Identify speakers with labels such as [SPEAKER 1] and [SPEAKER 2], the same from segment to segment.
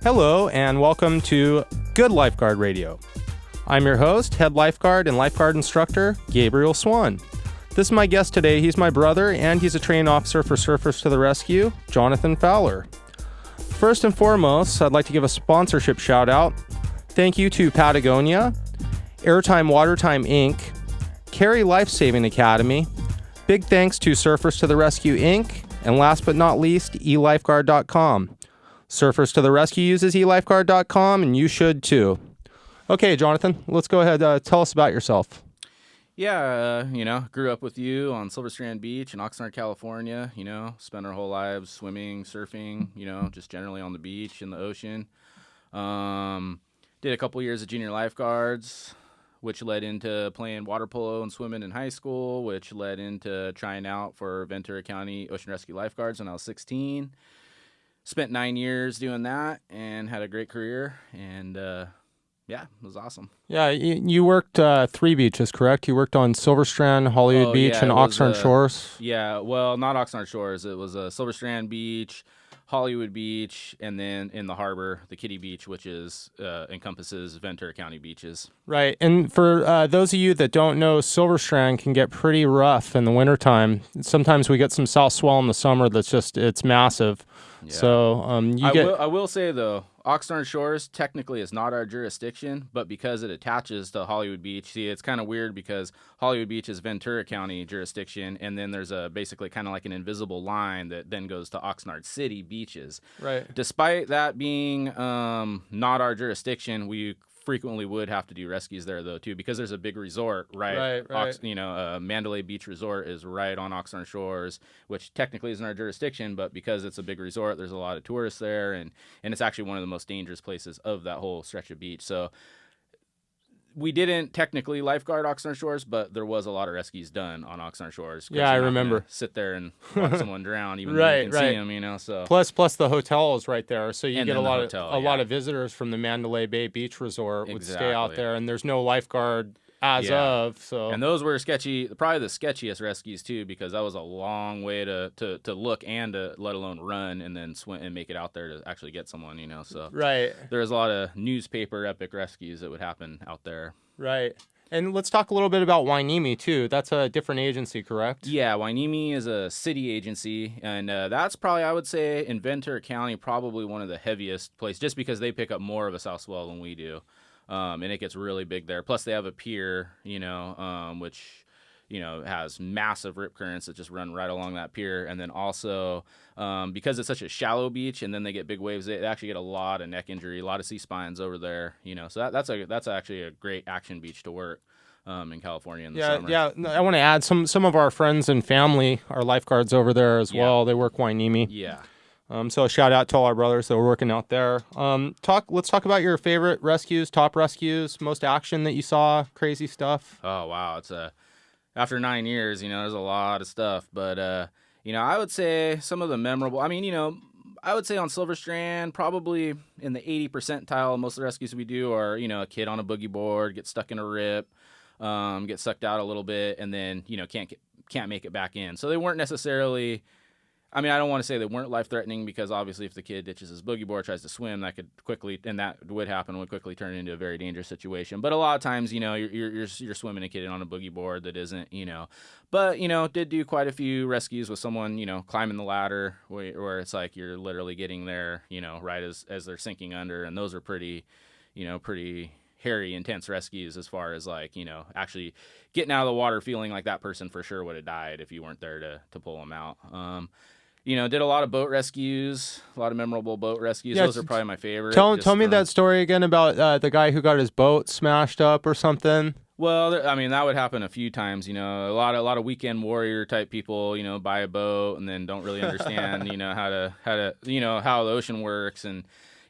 [SPEAKER 1] Hello, and welcome to Good Lifeguard Radio. I'm your host, head lifeguard and lifeguard instructor, Gabriel Swan. This is my guest today. He's my brother, and he's a training officer for Surfers to the Rescue, Jon Fowler. First and foremost, I'd like to give a sponsorship shout out. Thank you to Patagonia, Airtime Watertime Inc., Carey Lifesaving Academy. Big thanks to Surfers to the Rescue Inc., and last but not least, elifeguard.com. Surfers to the Rescue uses elifeguard.com, and you should too. Okay, Jonathan, let's go ahead. Tell us about yourself.
[SPEAKER 2] Yeah, grew up with you on Silver Strand Beach in Oxnard, California. Spent our whole lives swimming, surfing, just generally on the beach, in the ocean. Did a couple years of junior lifeguards, which led into playing water polo and swimming in high school, which led into trying out for Ventura County Ocean Rescue Lifeguards when I was 16. Spent 9 years doing that and had a great career, and it was awesome.
[SPEAKER 1] Yeah, you worked 3 beaches, correct? You worked on Silver Strand, Hollywood Beach, and Oxnard Shores?
[SPEAKER 2] Yeah, well, not Oxnard Shores. It was Silver Strand Beach, Hollywood Beach, and then in the harbor, the Kitty Beach, which encompasses Ventura County beaches.
[SPEAKER 1] Right, and for those of you that don't know, Silver Strand can get pretty rough in the wintertime. Sometimes we get some south swell in the summer it's massive. Yeah. So
[SPEAKER 2] I will say, though, Oxnard Shores technically is not our jurisdiction, but because it attaches to Hollywood Beach, see, it's kind of weird because Hollywood Beach is Ventura County jurisdiction, and then there's basically kind of like an invisible line that then goes to Oxnard City beaches.
[SPEAKER 1] Right. Despite
[SPEAKER 2] that being not our jurisdiction, we frequently would have to do rescues there, though, too, because there's a big resort, right? Mandalay Beach Resort is right on Oxnard Shores, which technically isn't our jurisdiction, but because it's a big resort, there's a lot of tourists there, and it's actually one of the most dangerous places of that whole stretch of beach. So we didn't technically lifeguard Oxnard Shores, but there was a lot of rescues done on Oxnard Shores.
[SPEAKER 1] Yeah, I remember.
[SPEAKER 2] Sit there and watch someone drown, even though you can see them, So
[SPEAKER 1] plus the hotel is right there, so you get a lot of visitors from the Mandalay Bay Beach Resort would stay out there, and there's no lifeguard so.
[SPEAKER 2] And those were sketchy, probably the sketchiest rescues too, because that was a long way to look and to let alone run and then swim and make it out there to actually get someone, So there's a lot of newspaper epic rescues that would happen out there.
[SPEAKER 1] Right. And let's talk a little bit about Hueneme too. That's a different agency, correct?
[SPEAKER 2] Yeah, Hueneme is a city agency, and that's probably, I would say, in Ventura County, probably one of the heaviest places, just because they pick up more of a south swell than we do. And it gets really big there. Plus, they have a pier, which, has massive rip currents that just run right along that pier. And then also, because it's such a shallow beach, and then they get big waves, they actually get a lot of neck injury, a lot of C-spines over there. So that's actually a great action beach to work in California in the summer.
[SPEAKER 1] Yeah. I want to add some of our friends and family are lifeguards over there as well. They work Hueneme.
[SPEAKER 2] Yeah.
[SPEAKER 1] So a shout out to all our brothers that were working out there. Let's talk about your favorite rescues, top rescues, most action that you saw, crazy stuff.
[SPEAKER 2] Oh, wow. After 9 years, there's a lot of stuff, but, I would say some of the memorable, I would say on Silver Strand, probably in the 80 percentile, most of the rescues we do are, a kid on a boogie board, gets stuck in a rip, get sucked out a little bit, and then, can't make it back in. So they weren't necessarily, I don't want to say they weren't life-threatening, because obviously if the kid ditches his boogie board, tries to swim, that could quickly turn into a very dangerous situation. But a lot of times, you're swimming a kid on a boogie board that isn't, But, did do quite a few rescues with someone, climbing the ladder where it's like you're literally getting there, right as they're sinking under. And those are pretty hairy, intense rescues as far as actually getting out of the water feeling like that person for sure would have died if you weren't there to pull them out. Did a lot of boat rescues, a lot of memorable boat rescues. Those are probably my favorite.
[SPEAKER 1] Tell me that story again about the guy who got his boat smashed up or something.
[SPEAKER 2] Well, that would happen a few times. A lot of weekend warrior type people, buy a boat and then don't really understand, how the ocean works. And,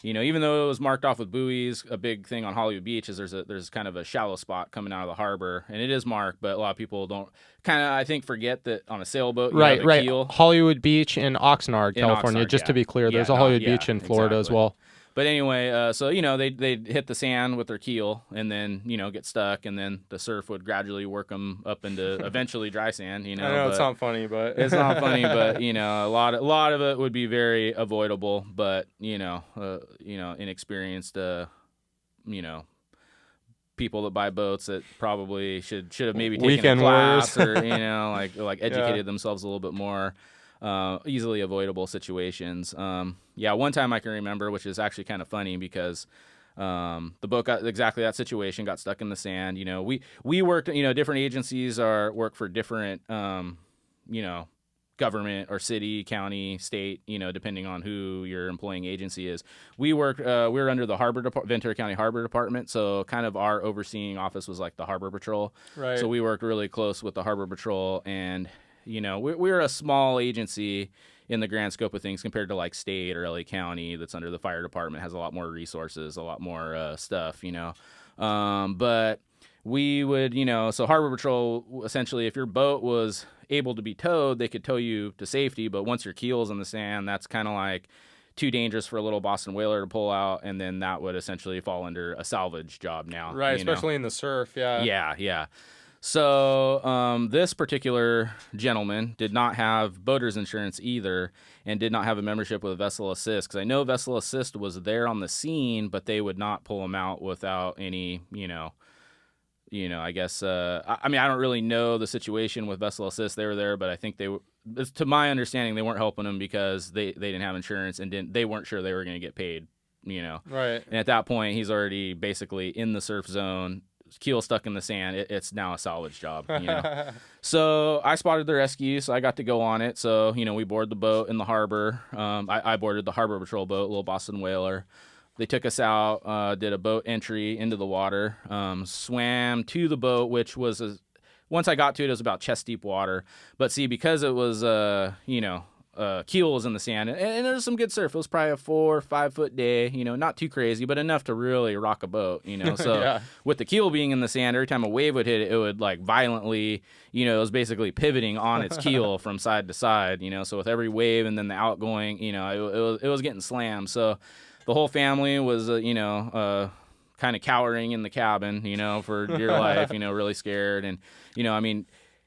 [SPEAKER 2] even though it was marked off with buoys, a big thing on Hollywood Beach is there's kind of a shallow spot coming out of the harbor, and it is marked, but a lot of people don't I think forget that on a sailboat, you have a keel.
[SPEAKER 1] Hollywood Beach in Oxnard, California, to be clear. There's a Hollywood Beach in Florida as well.
[SPEAKER 2] But anyway, so they'd hit the sand with their keel and then get stuck, and then the surf would gradually work them up into eventually dry sand.
[SPEAKER 1] I know it's not funny, but
[SPEAKER 2] it's not funny, but a lot of it would be very avoidable. But inexperienced people that buy boats that probably should have maybe taken
[SPEAKER 1] Weekend
[SPEAKER 2] a class
[SPEAKER 1] warriors.
[SPEAKER 2] or like educated themselves a little bit more. Easily avoidable situations. One time I can remember, which is actually kind of funny because the boat got exactly that situation, got stuck in the sand. We worked, different agencies work for different, government or city, county, state, depending on who your employing agency is. We were under the Ventura County Harbor Department, so kind of our overseeing office was like the Harbor Patrol.
[SPEAKER 1] Right.
[SPEAKER 2] So we worked really close with the Harbor Patrol, and we're a small agency in the grand scope of things compared to like state or LA County that's under the fire department, has a lot more resources, a lot more stuff, but we would, so Harbor Patrol, essentially, if your boat was able to be towed, they could tow you to safety. But once your keel's in the sand, that's kind of like too dangerous for a little Boston whaler to pull out. And then that would essentially fall under a salvage job now.
[SPEAKER 1] Right, especially in the surf. Yeah.
[SPEAKER 2] Yeah. So this particular gentleman did not have boater's insurance either, and did not have a membership with Vessel Assist, because I know Vessel Assist was there on the scene, but they would not pull him out without any, I guess, I don't really know the situation with Vessel Assist. They were there, but I think to my understanding, they weren't helping him because they didn't have insurance and they weren't sure they were going to get paid,
[SPEAKER 1] Right.
[SPEAKER 2] And at that point, he's already basically in the surf zone, keel stuck in the sand. It's now a salvage job, So I spotted the rescue, so I got to go on it. So, we boarded the boat in the harbor. I boarded the Harbor Patrol boat, little Boston whaler. They took us out, did a boat entry into the water, swam to the boat, which was once I got to it, it was about chest deep water. But see, because it was, keel was in the sand, and there was some good surf. It was probably a 4 or 5 foot day, not too crazy, but enough to really rock a boat, So
[SPEAKER 1] Yeah.
[SPEAKER 2] with the keel being in the sand, every time a wave would hit it, it would like violently, it was basically pivoting on its keel from side to side, So with every wave and then the outgoing, it was getting slammed. So the whole family was, kind of cowering in the cabin, for dear life, really scared. And,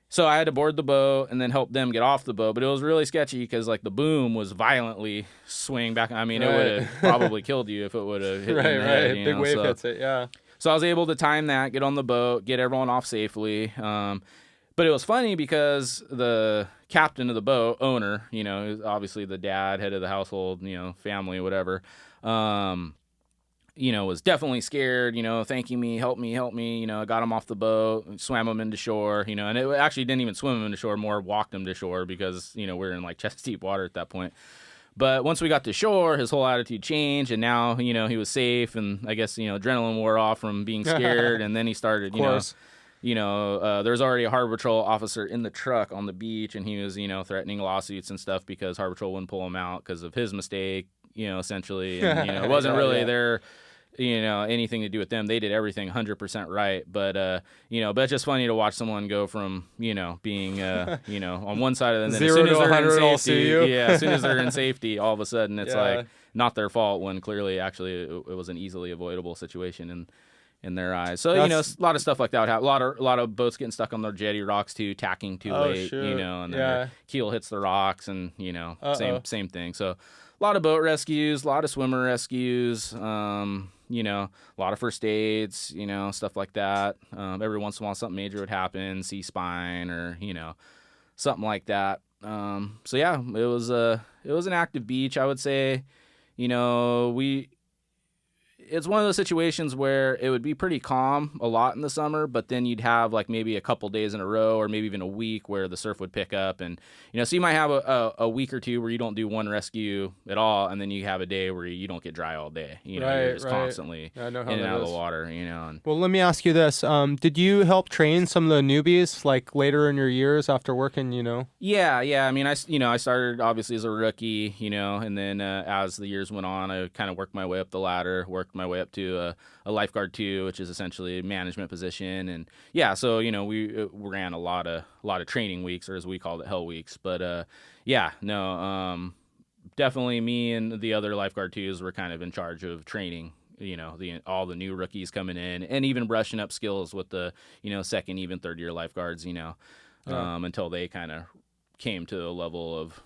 [SPEAKER 2] so I had to board the boat and then help them get off the boat. But it was really sketchy because, like, the boom was violently swinging back. It would have probably killed you if it would have hit you in the head.
[SPEAKER 1] Big wave hits it, yeah.
[SPEAKER 2] So I was able to time that, get on the boat, get everyone off safely. But it was funny because the captain of the boat, owner, obviously the dad, head of the household, family, whatever, was definitely scared, thanking me, help me, I got him off the boat, swam him into shore, and it actually didn't even swim him into shore, more walked him to shore because, we're in like chest deep water at that point. But once we got to shore, his whole attitude changed, and now, he was safe, and I guess, adrenaline wore off from being scared, and then he started, there's already a Harbor Patrol officer in the truck on the beach, and he was, threatening lawsuits and stuff because Harbor Patrol wouldn't pull him out because of his mistake, essentially, and, it wasn't really their anything to do with them. They did everything 100% right. But, but it's just funny to watch someone go from, being, on one side of the,
[SPEAKER 1] 0 to 100, I'll see you.
[SPEAKER 2] Yeah, as soon as they're in safety, all of a sudden it's like not their fault when clearly actually it was an easily avoidable situation in their eyes. So, a lot of stuff like that would happen. A lot of boats getting stuck on their jetty rocks too, tacking too late,
[SPEAKER 1] shoot.
[SPEAKER 2] And then their keel hits the rocks and, same thing. So a lot of boat rescues, a lot of swimmer rescues, a lot of first aids, stuff like that. Every once in a while, something major would happen, C-spine or, something like that. So yeah, it was an active beach, I would say. It's one of those situations where it would be pretty calm a lot in the summer, but then you'd have like maybe a couple days in a row or maybe even a week where the surf would pick up. And, so you might have a week or two where you don't do one rescue at all. And then you have a day where you don't get dry all day. You're just constantly in and out of the water, And,
[SPEAKER 1] well, let me ask you this. Did you help train some of the newbies like later in your years after working,
[SPEAKER 2] Yeah. I started obviously as a rookie, and then as the years went on, I kind of worked my way up the ladder, worked my way up to a Lifeguard 2, which is essentially a management position. And yeah, so, we ran a lot of training weeks, or as we called it, hell weeks. But definitely me and the other lifeguard twos were kind of in charge of training, all the new rookies coming in, and even brushing up skills with the, second, even third year lifeguards, until they kind of came to a level of,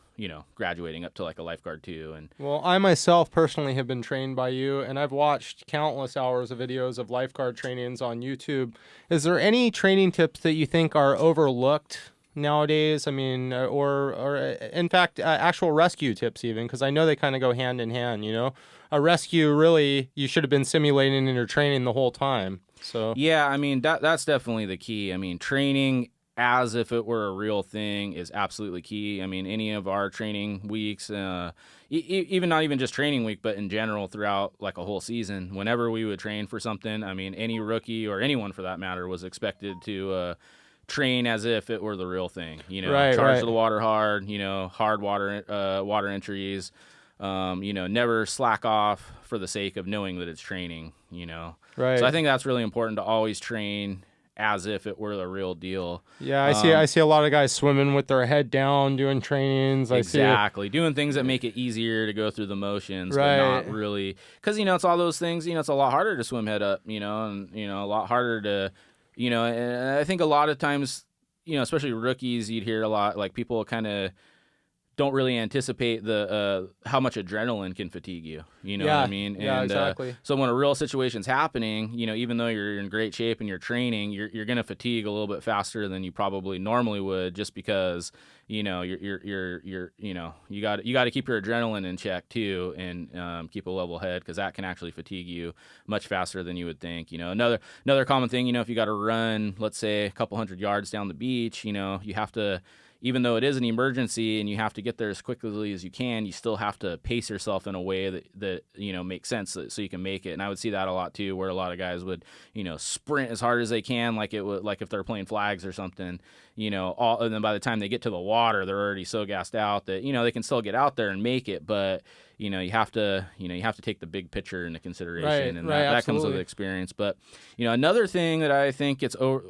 [SPEAKER 2] graduating up to like a lifeguard two. And
[SPEAKER 1] well, I myself personally have been trained by you, and I've watched countless hours of videos of lifeguard trainings on YouTube. Is there any training tips that you think are overlooked nowadays? I mean, or in fact, actual rescue tips even, because I know they kind of go hand in hand, A rescue, really, you should have been simulating in your training the whole time. So
[SPEAKER 2] yeah, I mean, that's definitely the key. I mean, training as if it were a real thing is absolutely key. I mean, any of our training weeks, even not even just training week, but in general throughout like a whole season, whenever we would train for something, I mean, any rookie or anyone for that matter was expected to train as if it were the real thing. Charge the water hard, hard water entries, never slack off for the sake of knowing that it's training,
[SPEAKER 1] Right.
[SPEAKER 2] So I think that's really important to always train as if it were the real deal.
[SPEAKER 1] Yeah, I see a lot of guys swimming with their head down doing trainings.
[SPEAKER 2] Exactly. Doing things that make it easier to go through the motions,
[SPEAKER 1] right.
[SPEAKER 2] But not really. Because, it's all those things, it's a lot harder to swim head up, and, a lot harder to, and I think a lot of times, especially rookies, you'd hear a lot, like people kind of don't really anticipate the how much adrenaline can fatigue you. You know what I mean? And,
[SPEAKER 1] yeah, exactly.
[SPEAKER 2] So when a real situation's happening, even though you're in great shape and you're training, you're going to fatigue a little bit faster than you probably normally would, just because you got to keep your adrenaline in check too, and keep a level head, because that can actually fatigue you much faster than you would think. Another common thing, if you got to run, let's say a couple 100 yards down the beach, you have to, even though it is an emergency and you have to get there as quickly as you can, you still have to pace yourself in a way that makes sense so you can make it. And I would see that a lot too, where a lot of guys would, sprint as hard as they can, like if they're playing flags or something, and then by the time they get to the water, they're already so gassed out that, they can still get out there and make it, but you have to take the big picture into consideration, and that comes with experience. But, another thing that I think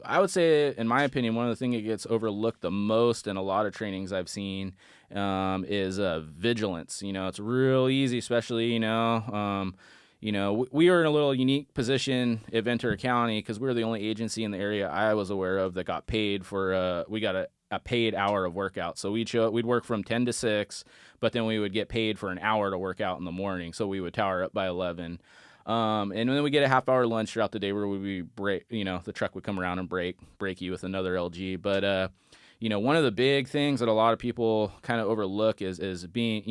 [SPEAKER 2] I would say, in my opinion, one of the things that gets overlooked the most in a lot of trainings I've seen, is vigilance. It's real easy, especially, we are in a little unique position at Ventura County, because we're the only agency in the area I was aware of that got paid for, we got a paid hour of workout. So we'd work from 10 to 6, but then we would get paid for an hour to work out in the morning. So we would tower up by 11. And then we get a half-hour lunch throughout the day where we break, the truck would come around and break you with another LG. But, one of the big things that a lot of people kind of overlook is being,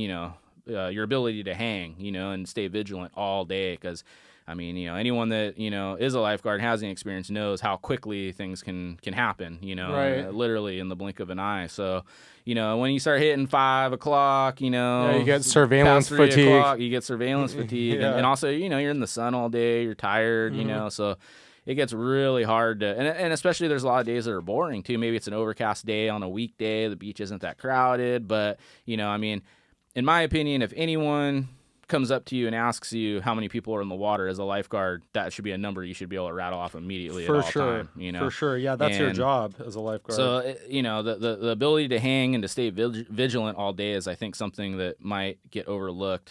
[SPEAKER 2] your ability to hang, and stay vigilant all day. Because, anyone that, is a lifeguard, has any experience, knows how quickly things can happen, literally in the blink of an eye. So, when you start hitting 5 o'clock,
[SPEAKER 1] you get surveillance fatigue.
[SPEAKER 2] You get surveillance fatigue. And also, you're in the sun all day, you're tired, so it gets really hard to, and especially there's a lot of days that are boring too. Maybe it's an overcast day on a weekday, the beach isn't that crowded, but, in my opinion, if anyone comes up to you and asks you how many people are in the water as a lifeguard, that should be a number you should be able to rattle off immediately at all time.
[SPEAKER 1] For sure. Yeah, that's your job as a lifeguard.
[SPEAKER 2] So, the ability to hang and to stay vigilant all day is, I think, something that might get overlooked,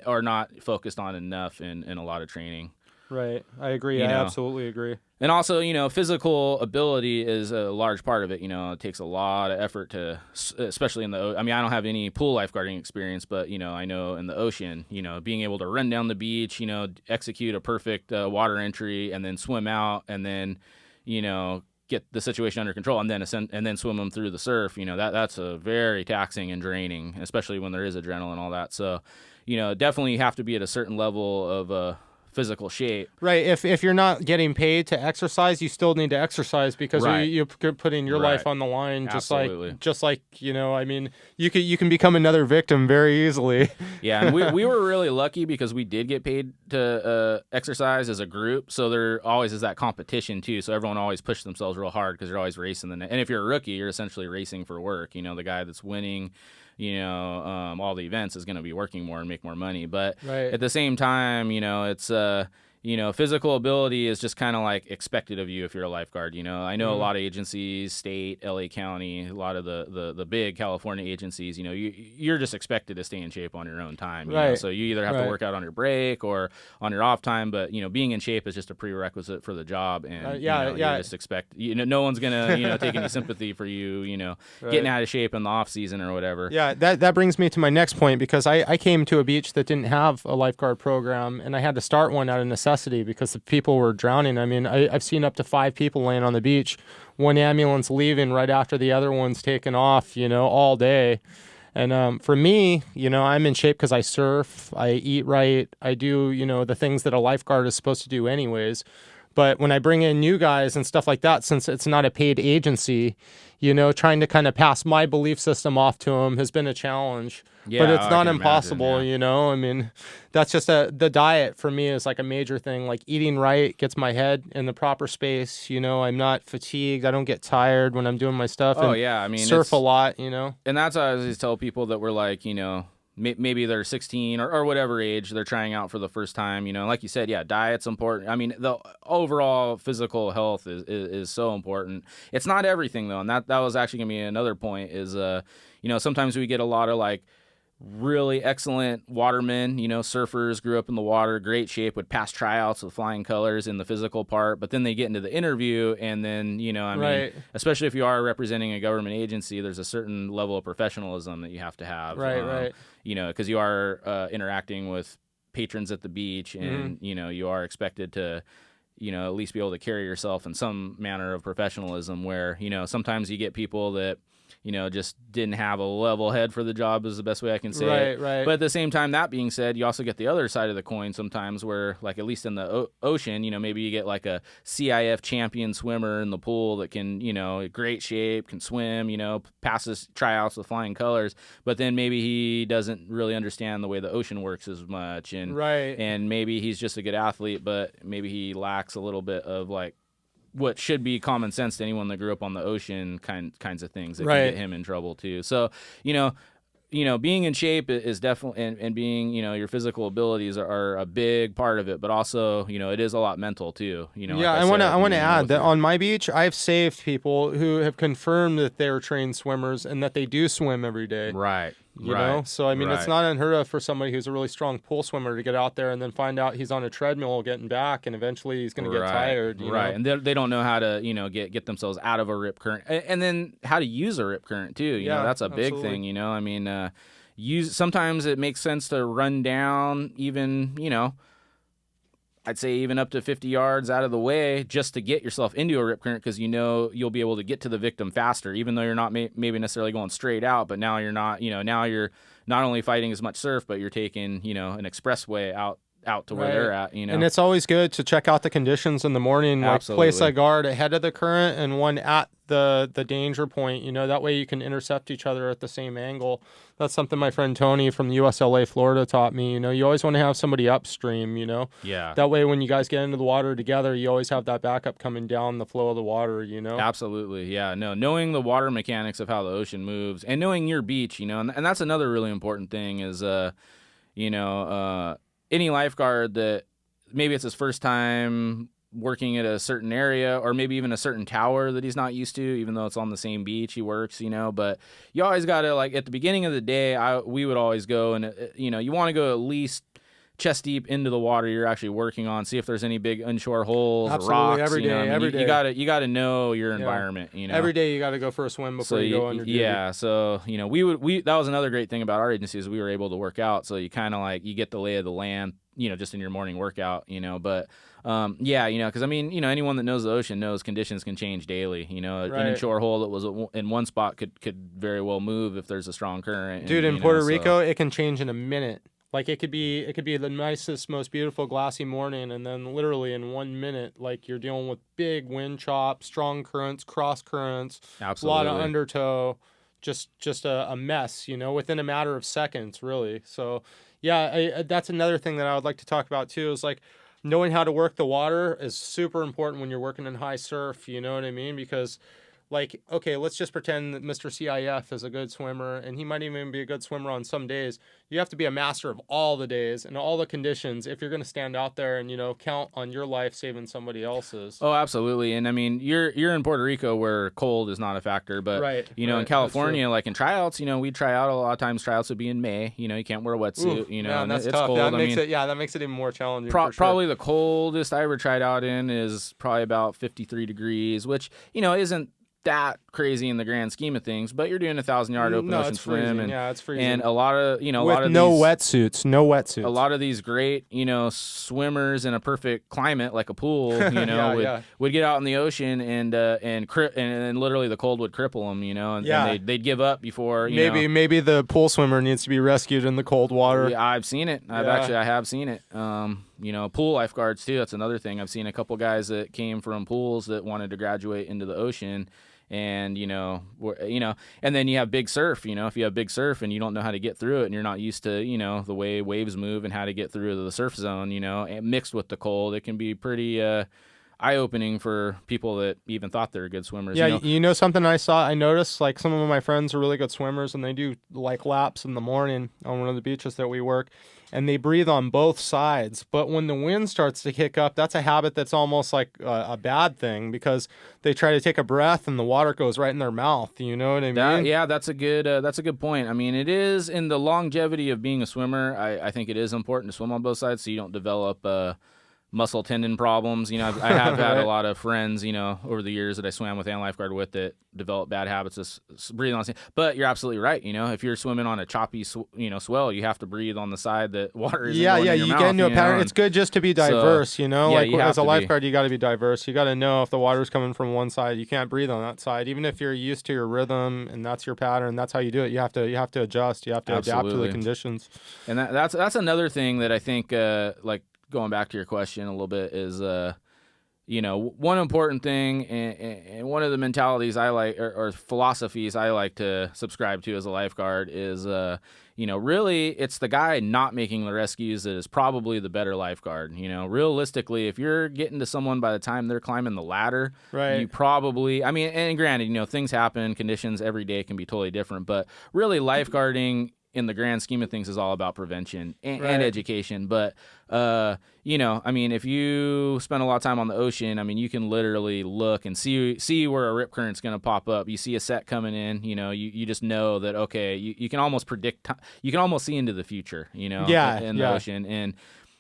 [SPEAKER 2] or not focused on enough in a lot of training.
[SPEAKER 1] Right. I agree. I absolutely agree.
[SPEAKER 2] And also, physical ability is a large part of it. It takes a lot of effort to, especially in I don't have any pool lifeguarding experience, but, I know in the ocean, being able to run down the beach, execute a perfect water entry, and then swim out, and then, get the situation under control, and then swim them through the surf. That's a very taxing and draining, especially when there is adrenaline and all that. So, definitely you have to be at a certain level of physical shape.
[SPEAKER 1] Right. If you're not getting paid to exercise, you still need to exercise, because you're putting your life on the line.
[SPEAKER 2] Absolutely.
[SPEAKER 1] Just like you can become another victim very easily.
[SPEAKER 2] Yeah, and we were really lucky because we did get paid to exercise as a group. So there always is that competition too. So everyone always pushed themselves real hard because they're always racing and if you're a rookie, you're essentially racing for work. The guy that's winning, all the events is going to be working more and make more money. But at the same time, it's physical ability is just kind of like expected of you if you're a lifeguard. I know a lot of agencies, state, LA County, a lot of the big California agencies, you're just expected to stay in shape on your own time.
[SPEAKER 1] Right.
[SPEAKER 2] So you either have to work out on your break or on your off time, but, being in shape is just a prerequisite for the job. And, you just expect, no one's going to, take any sympathy for you, getting out of shape in the off season or whatever.
[SPEAKER 1] Yeah, that brings me to my next point, because I came to a beach that didn't have a lifeguard program, and I had to start one out of necessity because the people were drowning. I mean, I've seen up to 5 people laying on the beach, one ambulance leaving right after the other one's taken off, all day. And for me, I'm in shape because I surf, I eat right, I do, the things that a lifeguard is supposed to do anyways. But when I bring in new guys and stuff like that, since it's not a paid agency, trying to kind of pass my belief system off to them has been a challenge.
[SPEAKER 2] Yeah,
[SPEAKER 1] but it's not impossible,
[SPEAKER 2] imagine, yeah.
[SPEAKER 1] I mean, that's just the diet for me is like a major thing. Like eating right gets my head in the proper space. I'm not fatigued. I don't get tired when I'm doing my stuff.
[SPEAKER 2] Oh, yeah. I mean,
[SPEAKER 1] surf a lot,
[SPEAKER 2] And that's how I always tell people that we're like, maybe they're 16 or whatever age they're trying out for the first time. Like you said, yeah, diet's important. I mean, the overall physical health is so important. It's not everything, though. And that was actually going to be another point is, sometimes we get a lot of like really excellent watermen, surfers, grew up in the water, great shape, would pass tryouts with flying colors in the physical part, but then they get into the interview and then, mean, especially if you are representing a government agency, there's a certain level of professionalism that you have to have.
[SPEAKER 1] Right.
[SPEAKER 2] Because you are interacting with patrons at the beach and, you are expected to, at least be able to carry yourself in some manner of professionalism where, sometimes you get people that, just didn't have a level head for the job is the best way I can say it.
[SPEAKER 1] Right.
[SPEAKER 2] But at the same time, that being said, you also get the other side of the coin sometimes where, like, at least in the ocean, maybe you get like a CIF champion swimmer in the pool that can, great shape, can swim, passes tryouts with flying colors, but then maybe he doesn't really understand the way the ocean works as much. And maybe he's just a good athlete, but maybe he lacks a little bit of like, what should be common sense to anyone that grew up on the ocean kinds of things that can get him in trouble too. So, being in shape is definitely, and being, your physical abilities are a big part of it, but also, it is a lot mental too.
[SPEAKER 1] Yeah, I want to add that on my beach, I've saved people who have confirmed that they're trained swimmers and that they do swim every day.
[SPEAKER 2] Right.
[SPEAKER 1] You know? So, I mean, it's not unheard of for somebody who's a really strong pool swimmer to get out there and then find out he's on a treadmill getting back, and eventually he's going to get tired. You know?
[SPEAKER 2] And they don't know how to, get themselves out of a rip current, and then how to use a rip current too. You know, that's a big thing. I mean, sometimes it makes sense to run down even, I'd say even up to 50 yards out of the way just to get yourself into a rip current because you'll be able to get to the victim faster, even though you're not maybe necessarily going straight out, but now you're not, now you're not only fighting as much surf, but you're taking, an expressway out to where they're at, And
[SPEAKER 1] it's always good to check out the conditions in the morning, like place a guard ahead of the current and one at the danger point, that way you can intercept each other at the same angle. That's something my friend Tony from the USLA Florida taught me. You always want to have somebody upstream,
[SPEAKER 2] Yeah.
[SPEAKER 1] That way when you guys get into the water together, you always have that backup coming down the flow of the water,
[SPEAKER 2] Absolutely. Yeah. No, knowing the water mechanics of how the ocean moves and knowing your beach, and that's another really important thing is, any lifeguard that maybe it's his first time working at a certain area or maybe even a certain tower that he's not used to, even though it's on the same beach he works, but you always got to, like, at the beginning of the day, we would always go and, you want to go at least chest deep into the water you're actually working on, see if there's any big inshore holes or rocks.
[SPEAKER 1] Every day, every day.
[SPEAKER 2] You got to know your environment,
[SPEAKER 1] Every day you got to go for a swim before you go under duty.
[SPEAKER 2] Yeah, so, that was another great thing about our agency is we were able to work out, so you kind of like, you get the lay of the land, just in your morning workout, but because I mean, anyone that knows the ocean knows conditions can change daily. An inshore hole that was in one spot could very well move if there's a strong current.
[SPEAKER 1] Dude, in Puerto Rico, it can change in a minute. Like it could be the nicest, most beautiful glassy morning, and then literally in 1 minute, like you're dealing with big wind chops, strong currents, cross currents,
[SPEAKER 2] absolutely,
[SPEAKER 1] a lot of undertow, just a mess, within a matter of seconds, really. So yeah, that's another thing that I would like to talk about too. Is like knowing how to work the water is super important when you're working in high surf. You know what I mean? Because like, okay, let's just pretend that Mr. CIF is a good swimmer, and he might even be a good swimmer on some days. You have to be a master of all the days and all the conditions if you're going to stand out there and, count on your life saving somebody else's.
[SPEAKER 2] Oh, absolutely. And I mean, you're in Puerto Rico where cold is not a factor, but
[SPEAKER 1] right,
[SPEAKER 2] in California, like in tryouts, we try out a lot of times. Tryouts would be in May. You can't wear a wetsuit.
[SPEAKER 1] Man,
[SPEAKER 2] and
[SPEAKER 1] that's
[SPEAKER 2] it's
[SPEAKER 1] tough.
[SPEAKER 2] cold.
[SPEAKER 1] That makes it even more challenging.
[SPEAKER 2] Probably the coldest I ever tried out in is probably about 53 degrees, which isn't that crazy in the grand scheme of things, but you're doing 1,000-yard open ocean swim, and
[SPEAKER 1] it's freezing,
[SPEAKER 2] and a lot of
[SPEAKER 1] with
[SPEAKER 2] lot of
[SPEAKER 1] no
[SPEAKER 2] these,
[SPEAKER 1] wetsuits.
[SPEAKER 2] A lot of these great swimmers in a perfect climate like a pool, would get out in the ocean and literally the cold would cripple them, and they'd give up before.
[SPEAKER 1] Maybe the pool swimmer needs to be rescued in the cold water.
[SPEAKER 2] Yeah, I've seen it. I have seen it. Pool lifeguards too. That's another thing. I've seen a couple guys that came from pools that wanted to graduate into the ocean. And, and then you have big surf, if you have big surf and you don't know how to get through it and you're not used to, the way waves move and how to get through the surf zone, and mixed with the cold, it can be pretty eye-opening for people that even thought they were good swimmers.
[SPEAKER 1] Yeah, something I noticed, like some of my friends are really good swimmers and they do like laps in the morning on one of the beaches that we work. And they breathe on both sides. But when the wind starts to kick up, that's a habit that's almost like a bad thing because they try to take a breath and the water goes right in their mouth. You know what I mean?
[SPEAKER 2] That's a good point. I mean, it is in the longevity of being a swimmer. I think it is important to swim on both sides so you don't develop muscle tendon problems. I have had a lot of friends, over the years that I swam with and lifeguard with that develop bad habits of breathing on. But you're absolutely right. If you're swimming on a choppy, swell, you have to breathe on the side that water isn't going in your
[SPEAKER 1] you
[SPEAKER 2] mouth,
[SPEAKER 1] get into a pattern. It's good just to be diverse, as a lifeguard, you got to be diverse. You got to know if the water's coming from one side, you can't breathe on that side. Even if you're used to your rhythm and that's your pattern, that's how you do it. You have to adjust. You have to adapt to the conditions.
[SPEAKER 2] And that's another thing that I think, going back to your question a little bit is, one important thing and one of the mentalities I like or philosophies I like to subscribe to as a lifeguard is, really it's the guy not making the rescues that is probably the better lifeguard. Realistically, if you're getting to someone by the time they're climbing the ladder,
[SPEAKER 1] right,
[SPEAKER 2] you probably, and granted, things happen, conditions every day can be totally different, but really lifeguarding in the grand scheme of things is all about prevention and education. But, if you spend a lot of time on the ocean, you can literally look and see where a rip current's going to pop up. You see a set coming in, you just know that, okay, you can almost predict, you can almost see into the future, in the ocean. And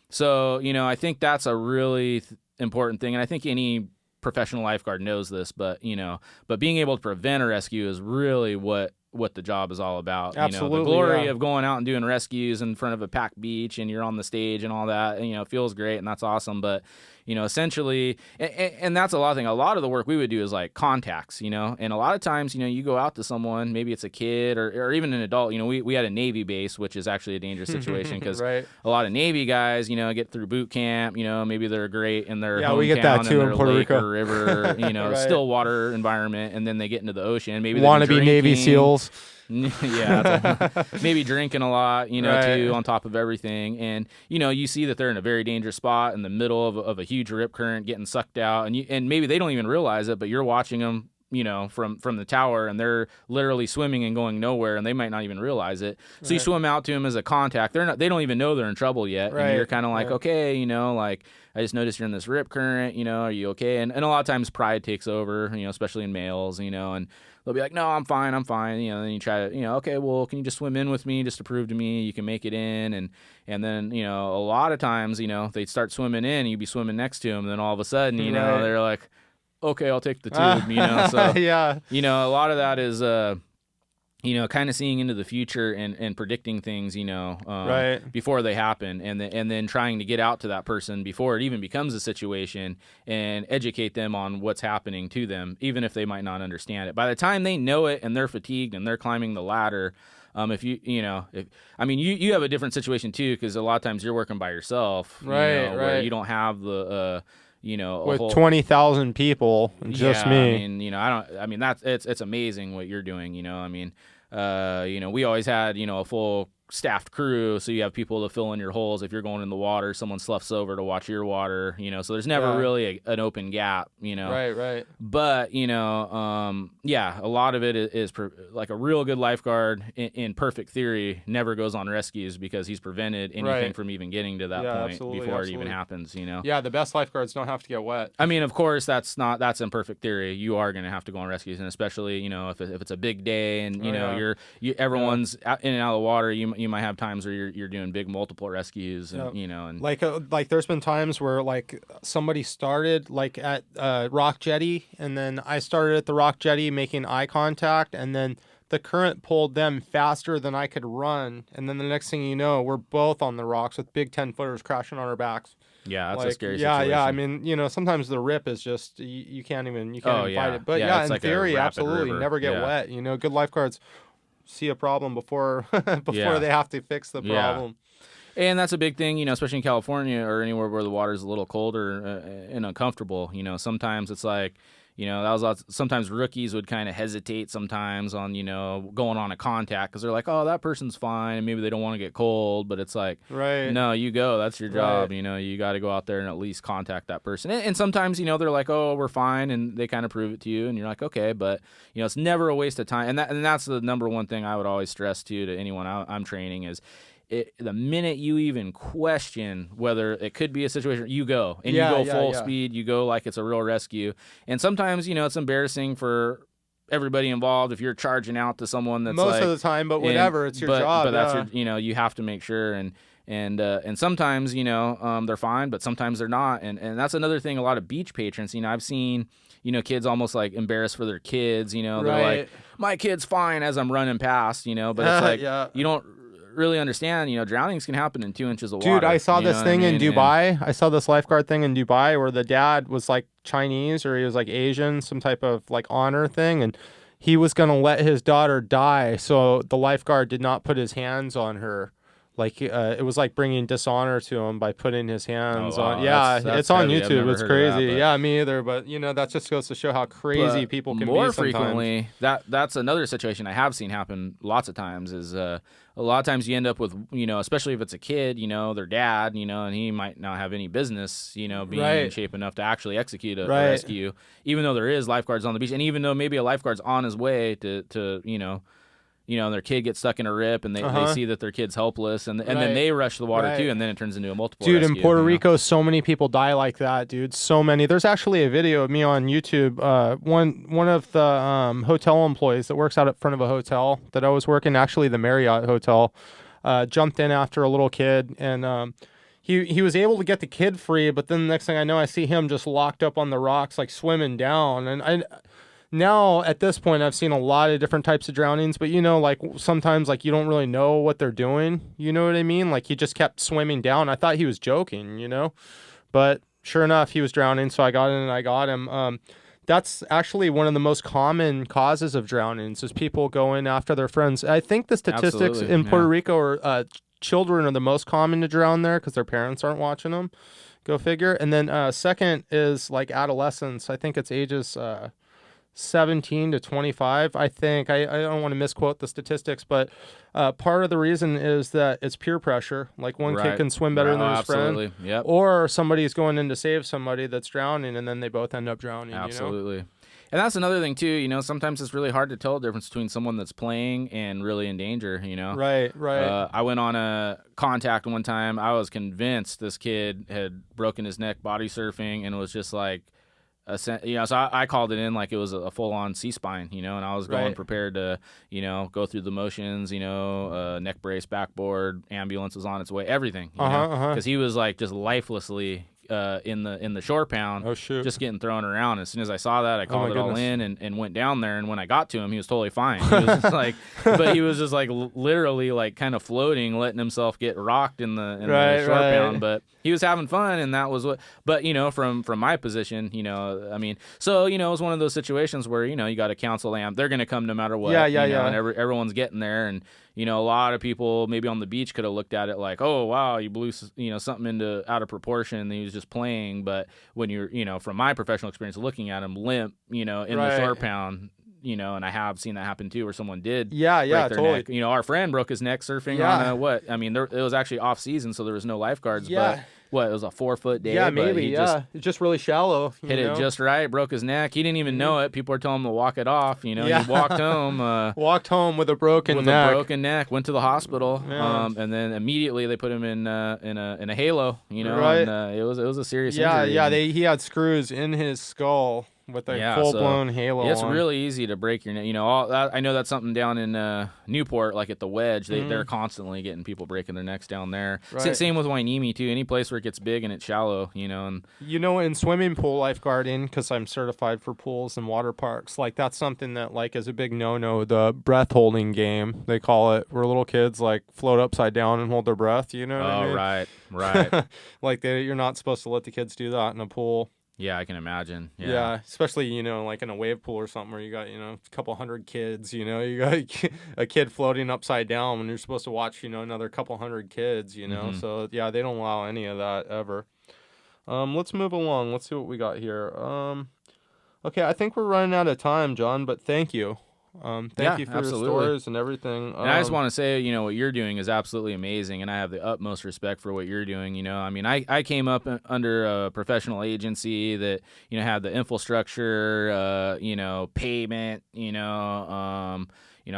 [SPEAKER 2] so, I think that's a really important thing. And I think any professional lifeguard knows this, but being able to prevent a rescue is really what the job is all about.
[SPEAKER 1] Absolutely,
[SPEAKER 2] the glory of going out and doing rescues in front of a packed beach and you're on the stage and all that, it feels great and that's awesome. But, essentially, and that's a lot of things. A lot of the work we would do is like contacts, and a lot of times, you go out to someone, maybe it's a kid or even an adult. We had a Navy base, which is actually a dangerous situation because
[SPEAKER 1] right,
[SPEAKER 2] a lot of Navy guys, get through boot camp, maybe they're great in their hometown,
[SPEAKER 1] we get that too in Puerto Rico,
[SPEAKER 2] or river,
[SPEAKER 1] right,
[SPEAKER 2] still water environment, and then they get into the ocean. Maybe
[SPEAKER 1] want to be Navy SEALs.
[SPEAKER 2] Maybe drinking a lot,
[SPEAKER 1] right,
[SPEAKER 2] too, on top of everything. And, you see that they're in a very dangerous spot in the middle of a huge rip current getting sucked out. And maybe they don't even realize it, but you're watching them, from the tower, and they're literally swimming and going nowhere, and they might not even realize it. So right, you swim out to them as a contact. They don't even know they're in trouble yet.
[SPEAKER 1] Right.
[SPEAKER 2] And you're kind of like,
[SPEAKER 1] right,
[SPEAKER 2] okay, I just noticed you're in this rip current, are you okay? And a lot of times pride takes over, especially in males, and they'll be like, no, I'm fine. Then you try to, okay, well, can you just swim in with me just to prove to me you can make it in? And then, a lot of times, they start swimming in and you'd be swimming next to them. And then all of a sudden,
[SPEAKER 1] right,
[SPEAKER 2] they're like, okay, I'll take the tube, So,
[SPEAKER 1] yeah,
[SPEAKER 2] a lot of that is, kind of seeing into the future and predicting things,
[SPEAKER 1] right,
[SPEAKER 2] before they happen, and then trying to get out to that person before it even becomes a situation and educate them on what's happening to them, even if they might not understand it. By the time they know it and they're fatigued and they're climbing the ladder, if you have a different situation too, because a lot of times you're working by yourself,
[SPEAKER 1] right,
[SPEAKER 2] where you don't have the
[SPEAKER 1] with 20,000 people, just me.
[SPEAKER 2] That's it's amazing what you're doing. We always had, a full staffed crew, so you have people to fill in your holes. If you're going in the water, someone sloughs over to watch your water, so there's never really an open gap,
[SPEAKER 1] Right.
[SPEAKER 2] But, a lot of it is like a real good lifeguard in perfect theory never goes on rescues because he's prevented anything from even getting to that point before it even happens,
[SPEAKER 1] Yeah, the best lifeguards don't have to get wet.
[SPEAKER 2] I mean, of course, that's in perfect theory. You are going to have to go on rescues, and especially, if it's a big day and, everyone's in and out of the water, you might have times where you're doing big multiple rescues, and, and
[SPEAKER 1] like there's been times where like somebody started like at Rock Jetty, and then I started at the Rock Jetty making eye contact, and then the current pulled them faster than I could run, and then the next thing you know, we're both on the rocks with big 10-footers crashing on our backs.
[SPEAKER 2] Yeah, that's a scary situation.
[SPEAKER 1] Yeah. I mean, sometimes the rip is just you can't even fight it. But in
[SPEAKER 2] like
[SPEAKER 1] theory, absolutely
[SPEAKER 2] river.
[SPEAKER 1] never get wet. Good lifeguards see a problem before they have to fix the problem.
[SPEAKER 2] And that's a big thing, especially in California or anywhere where the water is a little colder and uncomfortable. Sometimes it's like, sometimes rookies would kind of hesitate sometimes on, going on a contact because they're like, oh, that person's fine. And maybe they don't want to get cold. But it's like, no, you go. That's your job.
[SPEAKER 1] Right.
[SPEAKER 2] You got to go out there and at least contact that person. And sometimes, they're like, oh, we're fine. And they kind of prove it to you. And you're like, okay. But, it's never a waste of time. And that's the number one thing I would always stress to anyone I'm training is, the minute you even question whether it could be a situation, you go. And you go full speed. You go like it's a real rescue. And sometimes, it's embarrassing for everybody involved if you're charging out to someone that's
[SPEAKER 1] most of the time, but whatever, it's your job.
[SPEAKER 2] But that's your, you have to make sure. And sometimes, they're fine, but sometimes they're not. And that's another thing, a lot of beach patrons, I've seen, kids almost like embarrassed for their kids, they're like, my kid's fine as I'm running past, but it's like, you don't really understand, drownings can happen in 2 inches of water.
[SPEAKER 1] Dude, I saw this thing in Dubai. I saw this lifeguard thing in Dubai where the dad was like Chinese or he was like Asian, some type of like honor thing, and he was going to let his daughter die. So the lifeguard did not put his hands on her. Like it was like bringing dishonor to him by putting his hands on. Yeah, that's it's on
[SPEAKER 2] heavy.
[SPEAKER 1] YouTube. It's crazy. Yeah, me either. But that just goes to show how crazy people can be sometimes.
[SPEAKER 2] More frequently, that's another situation I have seen happen lots of times. Is a lot of times you end up with especially if it's a kid, their dad, and he might not have any business, being in shape enough to actually execute a rescue, even though there is lifeguards on the beach, and even though maybe a lifeguard's on his way to their kid gets stuck in a rip and they see that their kid's helpless and then they rush the water too, and then it turns into a multiple rescue.
[SPEAKER 1] In Puerto Rico, so many people die like that, dude. So many. There's actually a video of me on YouTube. One of the hotel employees that works out at front of a hotel that I was working, actually the Marriott Hotel, jumped in after a little kid, and he was able to get the kid free, but then the next thing I know, I see him just locked up on the rocks, like swimming down. And now, at this point, I've seen a lot of different types of drownings, but, like, sometimes, like, you don't really know what they're doing. You know what I mean? Like, he just kept swimming down. I thought he was joking, But sure enough, he was drowning, so I got in and I got him. That's actually one of the most common causes of drownings is people going after their friends. I think the statistics in Puerto Rico are children are the most common to drown there because their parents aren't watching them. Go figure. And then second is, like, adolescence. I think it's ages 17 to 25, I think. I don't want to misquote the statistics, but part of the reason is that it's peer pressure. Like one kid can swim better than his friend.
[SPEAKER 2] Yep.
[SPEAKER 1] Or somebody's going in to save somebody that's drowning, and then they both end up drowning.
[SPEAKER 2] Absolutely. And that's another thing, too. Sometimes it's really hard to tell the difference between someone that's playing and really in danger,
[SPEAKER 1] Right.
[SPEAKER 2] I went on a contact one time. I was convinced this kid had broken his neck body surfing and was just like, so I called it in like it was a full-on C-spine, and I was going prepared to, go through the motions, neck brace, backboard, ambulance was on its way, everything, because he was like just lifelessly in the shore pound, just getting thrown around. As soon as I saw that, I called it all in and went down there. And when I got to him, he was totally fine. He was just like, but he was just like literally like kind of floating, letting himself get rocked in the shore pound. But he was having fun, and that was what. But from my position, I mean, so it was one of those situations where you got to counsel them. They're gonna come no matter what. Yeah. And everyone's getting there, and a lot of people maybe on the beach could have looked at it like, oh wow, you blew something out of proportion. And he was just playing. But when you're from my professional experience looking at him limp, in the shore pound, and I have seen that happen too, where someone did break their
[SPEAKER 1] totally.
[SPEAKER 2] neck. Our friend broke his neck surfing on it was actually off season, so there was no lifeguards, but it was a 4-foot day.
[SPEAKER 1] Maybe,
[SPEAKER 2] but
[SPEAKER 1] it's just really shallow.
[SPEAKER 2] Hit it just right, broke his neck. He didn't even know it. People were telling him to walk it off. He walked home.
[SPEAKER 1] Walked home with a broken neck.
[SPEAKER 2] Went to the hospital, and then immediately they put him in a halo.
[SPEAKER 1] Right.
[SPEAKER 2] And, it was a serious injury.
[SPEAKER 1] He had screws in his skull with a full-blown halo
[SPEAKER 2] It's
[SPEAKER 1] on.
[SPEAKER 2] really easy to break your neck. I know that's something down in Newport, like at the Wedge. They're constantly getting people breaking their necks down there.
[SPEAKER 1] Right.
[SPEAKER 2] Same with Wainimi, too. Any place where it gets big and it's shallow, And
[SPEAKER 1] in swimming pool lifeguarding, because I'm certified for pools and water parks, like that's something that like is a big no-no, the breath holding game, they call it, where little kids like float upside down and hold their breath, you know what I mean?
[SPEAKER 2] Right.
[SPEAKER 1] Like you're not supposed to let the kids do that in a pool.
[SPEAKER 2] Yeah, I can imagine.
[SPEAKER 1] Yeah, especially, like in a wave pool or something where you got, a couple hundred kids, you got a kid floating upside down when you're supposed to watch, another couple hundred kids, So, yeah, they don't allow any of that ever. Let's move along. Let's see what we got here. Okay, I think we're running out of time, John, but thank you. Thank you for your stories and everything.
[SPEAKER 2] And I just want to say, what you're doing is absolutely amazing, and I have the utmost respect for what you're doing. I came up under a professional agency that, had the infrastructure, payment, I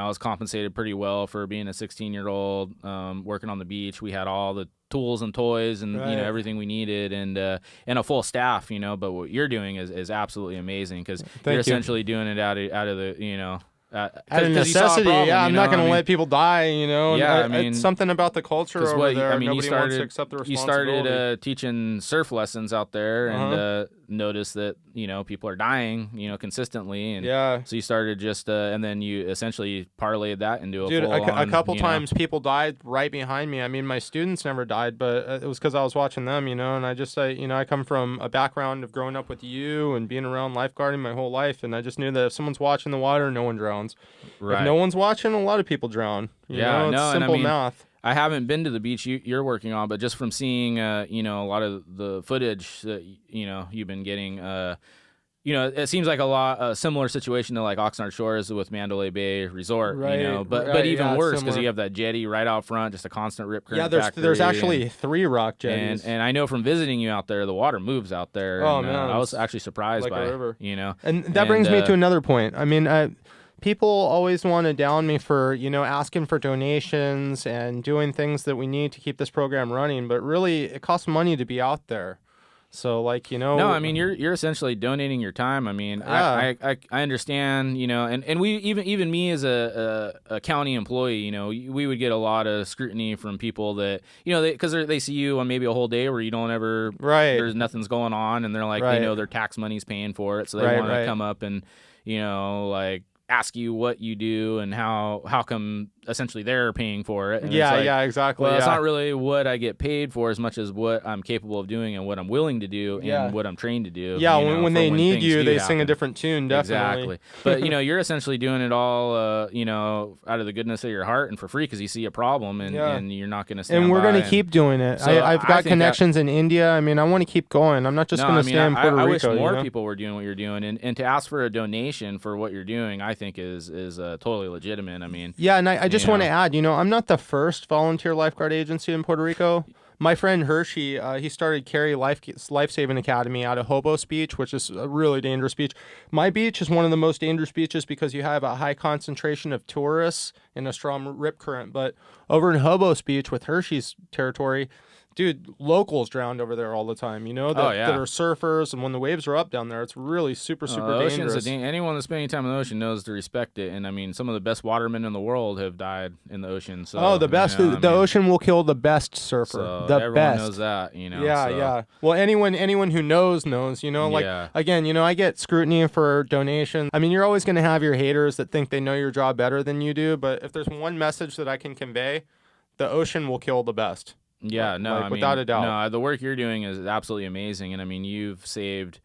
[SPEAKER 2] was compensated pretty well for being a 16-year-old, working on the beach. We had all the tools and toys and everything we needed, and a full staff. But what you're doing is absolutely amazing, because you're essentially doing it out of the
[SPEAKER 1] out of necessity. I'm not going to let people die. It's something about the culture over there. Nobody wants to accept the responsibility.
[SPEAKER 2] You started teaching surf lessons out there, and noticed that people are dying consistently, and so you started just and then you essentially parlayed that into
[SPEAKER 1] a couple times people died right behind me. I mean, my students never died, but it was because I was watching them, and I just I come from a background of growing up with you and being around lifeguarding my whole life, and I just knew that if someone's watching the water, no one drowns. Right. If no one's watching, a lot of people drown. It's simple math.
[SPEAKER 2] I haven't been to the beach you're working on, but just from seeing, a lot of the footage that, you've been getting, it seems like a similar situation to like Oxnard Shores with Mandalay Bay Resort, but even worse, because you have that jetty right out front, just a constant rip current.
[SPEAKER 1] Yeah, there's actually 3 rock jetties.
[SPEAKER 2] And I know from visiting you out there, the water moves out there.
[SPEAKER 1] Oh,
[SPEAKER 2] and,
[SPEAKER 1] man.
[SPEAKER 2] I was actually surprised by
[SPEAKER 1] a river.
[SPEAKER 2] And
[SPEAKER 1] that brings me to another point. I mean, people always want to down me for, asking for donations and doing things that we need to keep this program running, but really it costs money to be out there. So No,
[SPEAKER 2] I mean, you're essentially donating your time. I mean, I understand, and we even me as a county employee, we would get a lot of scrutiny from people that, because they see you on maybe a whole day where you don't ever, there's nothing's going on, and they're like, they know their tax money's paying for it, so they want to come up and, ask you what you do and how come essentially they're paying for it. And
[SPEAKER 1] exactly.
[SPEAKER 2] Well, it's not really what I get paid for as much as what I'm capable of doing and what I'm willing to do and what I'm trained to do.
[SPEAKER 1] Yeah, when they need you, they sing a different tune, definitely.
[SPEAKER 2] Exactly. But, you're essentially doing it all, out of the goodness of your heart and for free because you see a problem and you're not going to stand by.
[SPEAKER 1] And we're going to keep doing it. So I've got connections in India. I mean, I want to keep going. I'm not just going to stay in Puerto Rico.
[SPEAKER 2] I wish more people were doing what you're doing. And to ask for a donation for what you're doing, I think is totally legitimate. I mean,
[SPEAKER 1] and I just want to add, I'm not the first volunteer lifeguard agency in Puerto Rico. My friend Hershey, he started Carey Lifesaving Academy out of Hobos Beach, which is a really dangerous beach. My beach is one of the most dangerous beaches because you have a high concentration of tourists and a strong rip current. But over in Hobos Beach with Hershey's territory, dude, locals drowned over there all the time, that are surfers, and when the waves are up down there, it's really super dangerous.
[SPEAKER 2] Anyone that's spending time in the ocean knows to respect it, and I mean, some of the best watermen in the world have died in the ocean. So,
[SPEAKER 1] the best. The ocean will kill the best surfer.
[SPEAKER 2] So
[SPEAKER 1] the
[SPEAKER 2] everyone
[SPEAKER 1] best.
[SPEAKER 2] knows that,
[SPEAKER 1] Yeah. Well, anyone who knows, again, I get scrutiny for donations. I mean, you're always going to have your haters that think they know your job better than you do, but if there's one message that I can convey, the ocean will kill the best.
[SPEAKER 2] Yeah,
[SPEAKER 1] without a doubt.
[SPEAKER 2] No, the work you're doing is absolutely amazing, and I mean, you've saved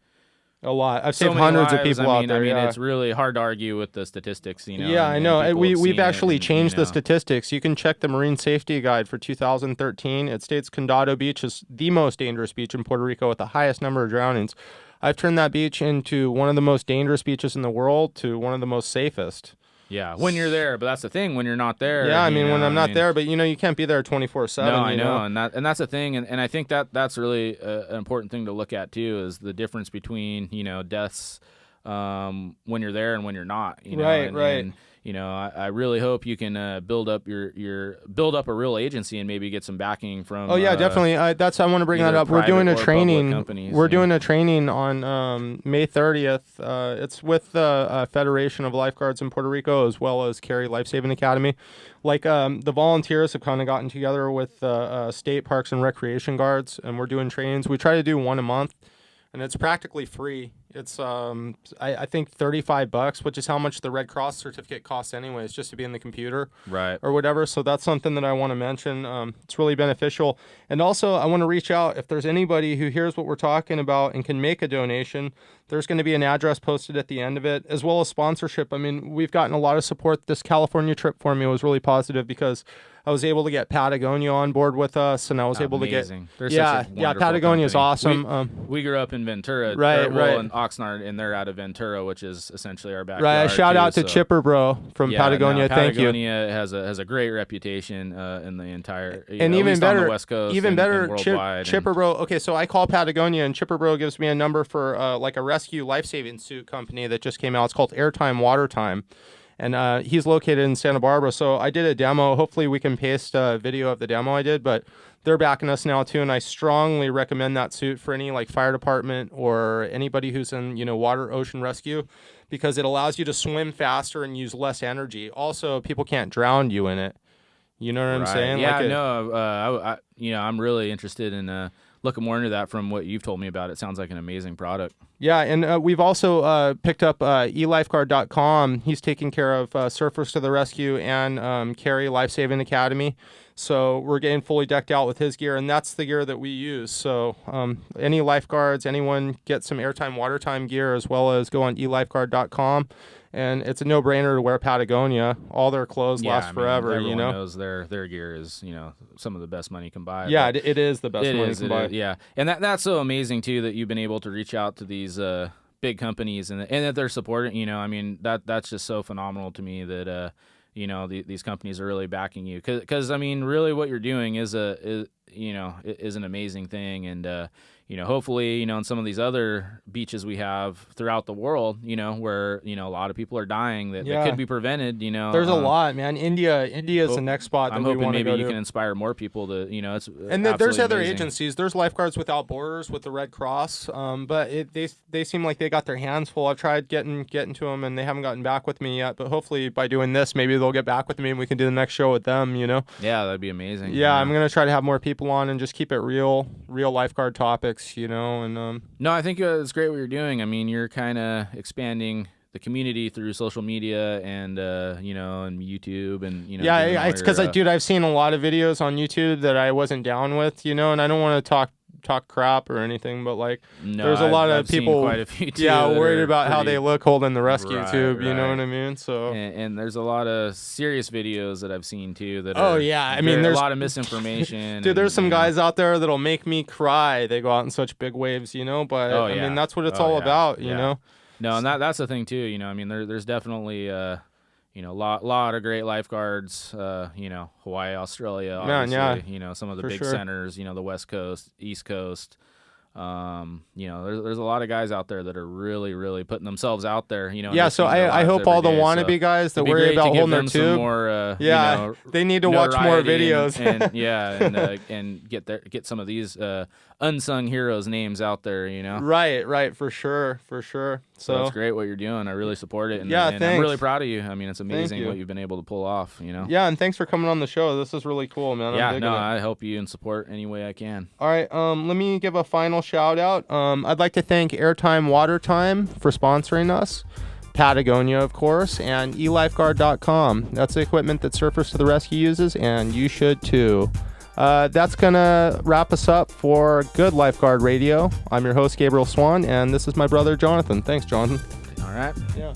[SPEAKER 1] a lot. I've saved hundreds of people out there.
[SPEAKER 2] It's really hard to argue with the statistics,
[SPEAKER 1] Yeah, I know. We've actually changed the statistics. You can check the Marine Safety Guide for 2013. It states Condado Beach is the most dangerous beach in Puerto Rico with the highest number of drownings. I've turned that beach into one of the most dangerous beaches in the world to one of the most safest.
[SPEAKER 2] Yeah, when you're there, but that's the thing. When you're not there,
[SPEAKER 1] yeah, I mean, when I'm not there, but you can't be there 24/7.
[SPEAKER 2] No, I know, and that's the thing, and I think that's really an important thing to look at too, is the difference between deaths when you're there and when you're not.
[SPEAKER 1] Right.
[SPEAKER 2] And, I really hope you can build up build up a real agency and maybe get some backing from.
[SPEAKER 1] Oh yeah, definitely. I want to bring that up. We're doing a training. We're doing a training on May 30th. It's with the Federation of Lifeguards in Puerto Rico as well as Carey Lifesaving Academy. Like the volunteers have kind of gotten together with state parks and recreation guards, and we're doing trainings. We try to do one a month, and it's practically free. It's I think $35, which is how much the Red Cross certificate costs anyways, just to be in the computer,
[SPEAKER 2] right,
[SPEAKER 1] or whatever. So that's something that I want to mention. It's really beneficial. And also I want to reach out if there's anybody who hears what we're talking about and can make a donation. There's going to be an address posted at the end of it, as well as sponsorship. I mean, we've gotten a lot of support. This California trip for me was really positive because I was able to get Patagonia on board with us, and I was able to get Patagonia is awesome.
[SPEAKER 2] We grew up in Ventura,
[SPEAKER 1] right,
[SPEAKER 2] in Oxnard, and they're out of Ventura, which is essentially our backyard.
[SPEAKER 1] Right, shout out to Chipper Bro from Patagonia. Thank you.
[SPEAKER 2] Patagonia has a great reputation in the entire,
[SPEAKER 1] and even better,
[SPEAKER 2] on the West Coast,
[SPEAKER 1] even better,
[SPEAKER 2] worldwide.
[SPEAKER 1] Chipper Bro. Okay, so I call Patagonia, and Chipper Bro gives me a number for like a rescue life-saving suit company that just came out. It's called Airtime, Watertime. And he's located in Santa Barbara. So I did a demo. Hopefully we can paste a video of the demo I did, but they're backing us now too. And I strongly recommend that suit for any like fire department or anybody who's in, water ocean rescue, because it allows you to swim faster and use less energy. Also, people can't drown you in it. You know what I'm saying?
[SPEAKER 2] Yeah, I'm really interested in looking more into that from what you've told me about. It sounds like an amazing product.
[SPEAKER 1] Yeah, and we've also picked up elifeguard.com. He's taking care of Surfers to the Rescue and Carey Lifesaving Academy. So we're getting fully decked out with his gear, and that's the gear that we use. So any lifeguards, anyone get some airtime, watertime gear, as well as go on elifeguard.com. And it's a no-brainer to wear Patagonia. All their clothes last forever.
[SPEAKER 2] Everyone knows their gear is some of the best money you can buy.
[SPEAKER 1] Yeah, it is the best money you can buy.
[SPEAKER 2] Yeah, and that's so amazing too that you've been able to reach out to these big companies and that they're supporting. That's just so phenomenal to me that these companies are really backing you, because really what you're doing is an amazing thing. And hopefully, in some of these other beaches we have throughout the world, where, a lot of people are dying that could be prevented, There's
[SPEAKER 1] a lot, man. India is the next spot that we want to go to.
[SPEAKER 2] I'm hoping maybe you can inspire more people to, it's
[SPEAKER 1] and there's other
[SPEAKER 2] amazing.
[SPEAKER 1] agencies. There's Lifeguards Without Borders with the Red Cross, but they seem like they got their hands full. I've tried getting to them, and they haven't gotten back with me yet. But hopefully by doing this, maybe they'll get back with me, and we can do the next show with them,
[SPEAKER 2] Yeah, that'd be amazing.
[SPEAKER 1] Yeah, I'm going to try to have more people on and just keep it real lifeguard topics, and
[SPEAKER 2] No, I think it's great what you're doing. You're kind of expanding the community through social media and and YouTube and
[SPEAKER 1] Yeah, it's because dude, I've seen a lot of videos on YouTube that I wasn't down with, and I don't want to talk crap or anything, but there's a lot of people
[SPEAKER 2] quite a few too,
[SPEAKER 1] worried about how they look holding the rescue tube, you know what I mean? So
[SPEAKER 2] and there's a lot of serious videos that I've seen too that
[SPEAKER 1] there's
[SPEAKER 2] a lot of misinformation.
[SPEAKER 1] Dude, there's some guys out there that'll make me cry. They go out in such big waves, but that's what it's all about, you know.
[SPEAKER 2] No, and that's the thing too, there's definitely lot of great lifeguards, Hawaii, Australia, obviously, some of the big centers, the West Coast, East Coast. There's a lot of guys out there that are really, really putting themselves out there,
[SPEAKER 1] so I hope all the wannabe guys that worry about holding their tube
[SPEAKER 2] more,
[SPEAKER 1] they need to watch more videos
[SPEAKER 2] and get some of these unsung heroes names out there,
[SPEAKER 1] Right, for sure. So
[SPEAKER 2] that's great what you're doing. I really support it, and
[SPEAKER 1] thanks.
[SPEAKER 2] I'm really proud of you. It's amazing what you've been able to pull off,
[SPEAKER 1] Yeah, and thanks for coming on the show. This is really cool, man.
[SPEAKER 2] I help you and support any way I can.
[SPEAKER 1] All right, let me give a final shout out. I'd like to thank Airtime Watertime for sponsoring us, Patagonia, of course, and elifeguard.com. That's the equipment that Surfers to the Rescue uses, and you should too. That's going to wrap us up for Good Lifeguard Radio. I'm your host, Gabriel Swan, and this is my brother, Jonathan. Thanks, Jonathan.
[SPEAKER 2] All right.
[SPEAKER 1] Yeah.